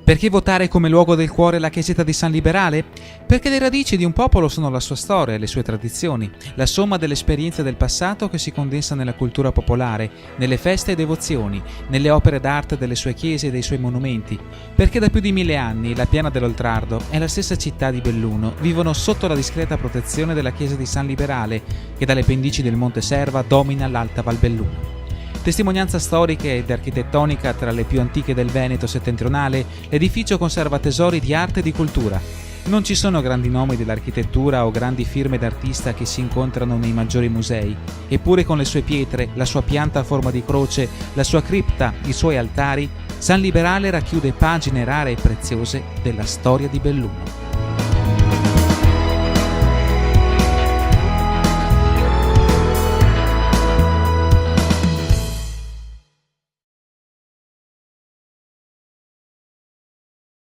Perché votare come luogo del cuore la chiesetta di San Liberale? Perché le radici di un popolo sono la sua storia e le sue tradizioni, la somma delle esperienze del passato che si condensa nella cultura popolare, nelle feste e devozioni, nelle opere d'arte delle sue chiese e dei suoi monumenti. Perché da più di 1000 anni la Piana dell'Oltrardo e la stessa città di Belluno vivono sotto la discreta protezione della chiesa di San Liberale, che dalle pendici del Monte Serva domina l'Alta Val Belluno. Testimonianza storica ed architettonica tra le più antiche del Veneto settentrionale, l'edificio conserva tesori di arte e di cultura. Non ci sono grandi nomi dell'architettura o grandi firme d'artista che si incontrano nei maggiori musei, eppure con le sue pietre, la sua pianta a forma di croce, la sua cripta, i suoi altari, San Liberale racchiude pagine rare e preziose della storia di Belluno.